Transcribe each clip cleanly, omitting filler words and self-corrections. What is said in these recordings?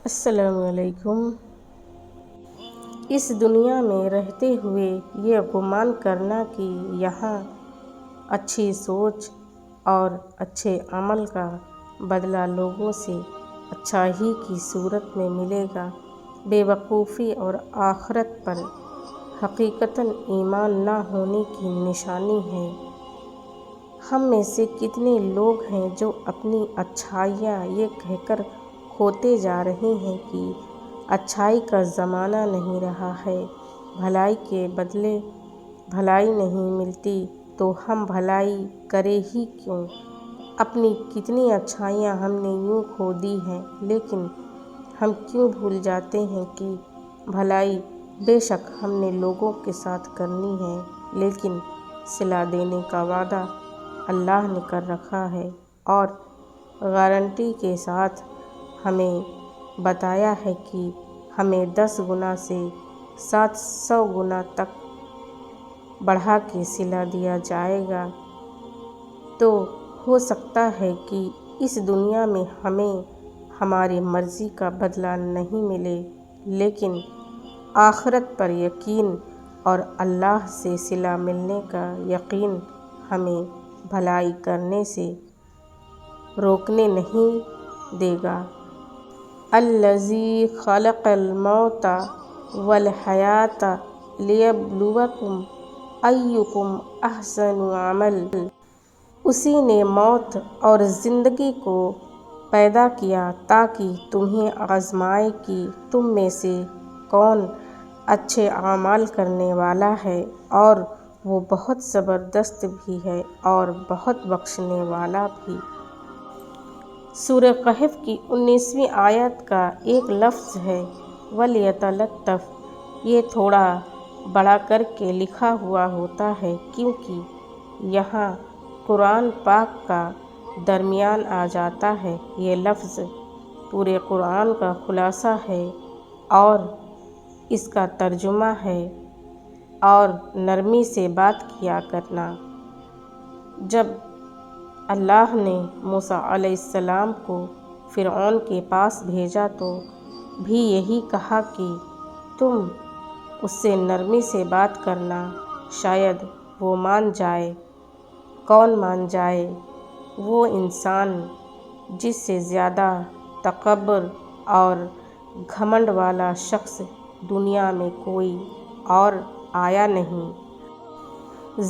السلام علیکم۔ اس دنیا میں رہتے ہوئے یہ گمان کرنا کہ یہاں اچھی سوچ اور اچھے عمل کا بدلہ لوگوں سے اچھائی کی صورت میں ملے گا، بے وقوفی اور آخرت پر حقیقتاً ایمان نہ ہونے کی نشانی ہے۔ ہم میں سے کتنے لوگ ہیں جو اپنی اچھائیاں یہ کہہ کر کھوتے جا رہے ہیں کہ اچھائی کا زمانہ نہیں رہا ہے، بھلائی کے بدلے بھلائی نہیں ملتی تو ہم بھلائی کریں ہی کیوں۔ اپنی کتنی اچھائیاں ہم نے یوں کھو دی ہیں، لیکن ہم کیوں بھول جاتے ہیں کہ بھلائی بے شک ہم نے لوگوں کے ساتھ کرنی ہے، لیکن صلہ دینے کا وعدہ اللہ نے کر رکھا ہے اور گارنٹی کے ساتھ ہمیں بتایا ہے کہ ہمیں 10 گنا سے 700 گنا تک بڑھا کے صلہ دیا جائے گا۔ تو ہو سکتا ہے کہ اس دنیا میں ہمیں ہماری مرضی کا بدلہ نہیں ملے، لیکن آخرت پر یقین اور اللہ سے صلہ ملنے کا یقین ہمیں بھلائی کرنے سے روکنے نہیں دے گا۔ الذی خلق الموت والحیاۃ لیبلوکم ایکم احسن عملا۔ اسی نے موت اور زندگی کو پیدا کیا تاکہ تمہیں آزمائے کہ تم میں سے کون اچھے اعمال کرنے والا ہے، اور وہ بہت زبردست بھی ہے اور بہت بخشنے والا بھی۔ سورہ کہف کی 19ویں آیت کا ایک لفظ ہے وَلْيَتَلَطَّفْ۔ یہ تھوڑا بڑھا کر کے لکھا ہوا ہوتا ہے کیونکہ یہاں قرآن پاک کا درمیان آ جاتا ہے۔ یہ لفظ پورے قرآن کا خلاصہ ہے اور اس کا ترجمہ ہے اور نرمی سے بات کیا کرنا۔ جب اللہ نے موسیٰ علیہ السلام کو فرعون کے پاس بھیجا تو بھی یہی کہا کہ تم اس سے نرمی سے بات کرنا، شاید وہ مان جائے۔ کون مان جائے؟ وہ انسان جس سے زیادہ تکبر اور گھمنڈ والا شخص دنیا میں کوئی اور آیا نہیں۔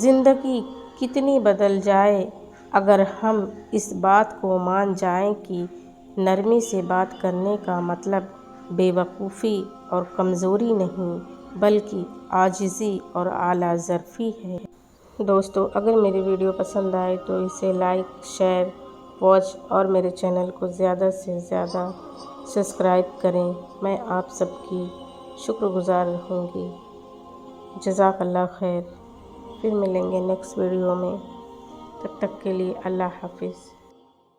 زندگی کتنی بدل جائے، اگر ہم اس بات کو مان جائیں کہ نرمی سے بات کرنے کا مطلب بے وقوفی اور کمزوری نہیں بلکہ عاجزی اور اعلیٰ ظرفی ہے۔ دوستو، اگر میری ویڈیو پسند آئے تو اسے لائک، شیئر، واچ اور میرے چینل کو زیادہ سے زیادہ سبسکرائب کریں۔ میں آپ سب کی شکر گزار رہوں گی۔ جزاک اللہ خیر۔ پھر ملیں گے نیکسٹ ویڈیو میں، تب تک کے لیے اللہ حافظ۔